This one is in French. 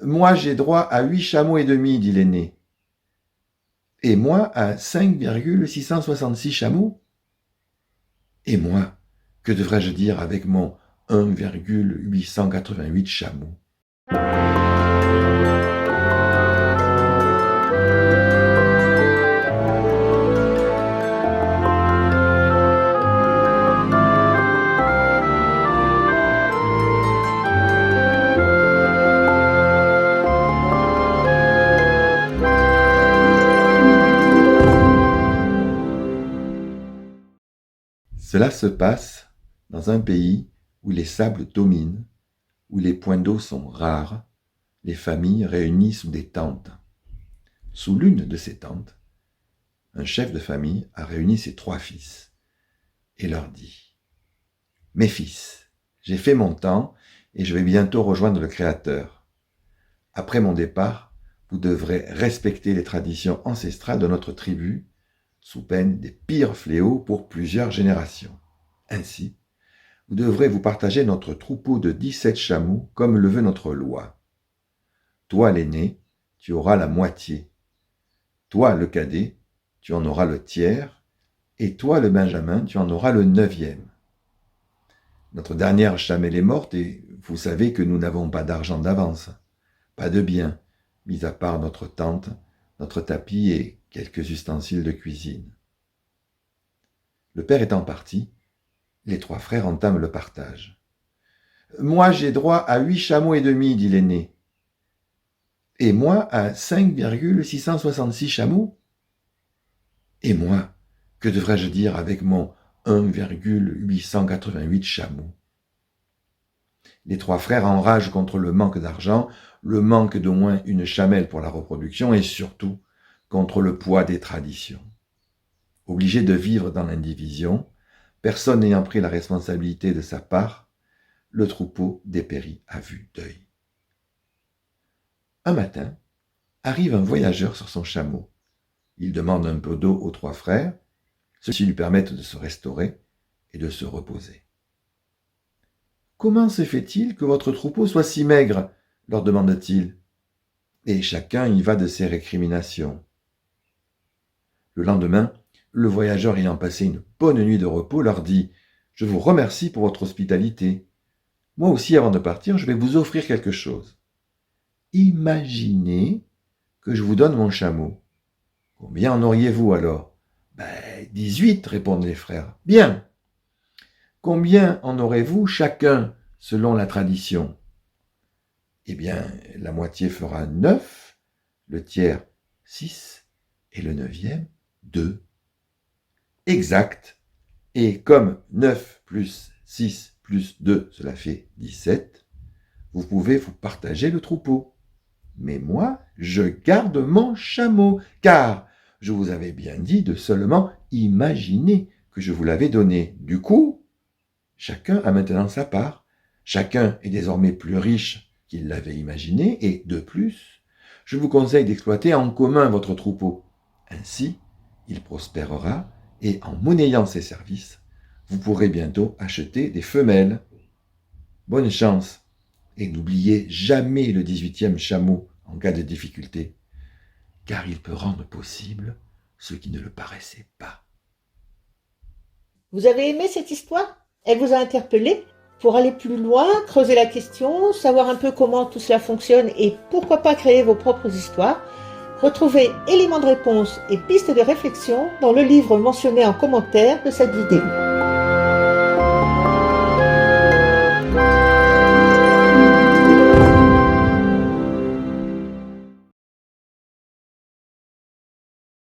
Moi, j'ai droit à 8 chameaux et demi, dit l'aîné. Et moi, à 5,666 chameaux. Et moi, que devrais-je dire avec mon 1,888 chameaux? Cela se passe dans un pays où les sables dominent, où les points d'eau sont rares, les familles réunies sous des tentes. Sous l'une de ces tentes, un chef de famille a réuni ses 3 fils et leur dit : « Mes fils, j'ai fait mon temps et je vais bientôt rejoindre le Créateur. Après mon départ, vous devrez respecter les traditions ancestrales de notre tribu, sous peine des pires fléaux pour plusieurs générations. Ainsi, vous devrez vous partager notre troupeau de 17 chameaux comme le veut notre loi. Toi, l'aîné, tu auras la moitié. Toi, le cadet, tu en auras le tiers. Et toi, le benjamin, tu en auras le 9e. Notre dernière chamelle est morte et vous savez que nous n'avons pas d'argent d'avance, pas de biens, mis à part notre tente, notre tapis et quelques ustensiles de cuisine. » Le père étant parti, les 3 frères entament le partage. « Moi, j'ai droit à 8 chameaux et demi, dit l'aîné. Et moi, à 5,666 chameaux. Et moi, que devrais-je dire avec mon 1,888 chameaux? » Les 3 frères enragent contre le manque d'argent, le manque d'au moins une chamelle pour la reproduction et surtout contre le poids des traditions. Obligés de vivre dans l'indivision, personne n'ayant pris la responsabilité de sa part, le troupeau dépérit à vue d'œil. Un matin, arrive un voyageur sur son chameau. Il demande un peu d'eau aux 3 frères, ceux-ci lui permettent de se restaurer et de se reposer. « Comment se fait-il que votre troupeau soit si maigre ?» leur demande-t-il. Et chacun y va de ses récriminations. Le lendemain, le voyageur ayant passé une bonne nuit de repos leur dit : « Je vous remercie pour votre hospitalité. Moi aussi, avant de partir, je vais vous offrir quelque chose. Imaginez que je vous donne mon chameau. Combien en auriez-vous alors ? » « 18, répondent les frères. « Bien. Combien en aurez-vous chacun, selon la tradition ? » « Eh bien, la moitié fera 9, le tiers 6 et le 9e 2. » Exact. Et comme 9 plus 6 plus 2, cela fait 17, vous pouvez vous partager le troupeau. Mais moi, je garde mon chameau, car je vous avais bien dit de seulement imaginer que je vous l'avais donné. Du coup, chacun a maintenant sa part. Chacun est désormais plus riche qu'il l'avait imaginé, et de plus, je vous conseille d'exploiter en commun votre troupeau. Ainsi, il prospérera, et en monnayant ses services, vous pourrez bientôt acheter des femelles. Bonne chance, et n'oubliez jamais le 18e chameau en cas de difficulté, car il peut rendre possible ce qui ne le paraissait pas. Vous avez aimé cette histoire ? Elle vous a interpellé ? Pour aller plus loin, creuser la question, savoir un peu comment tout cela fonctionne et pourquoi pas créer vos propres histoires, retrouvez éléments de réponse et pistes de réflexion dans le livre mentionné en commentaire de cette vidéo.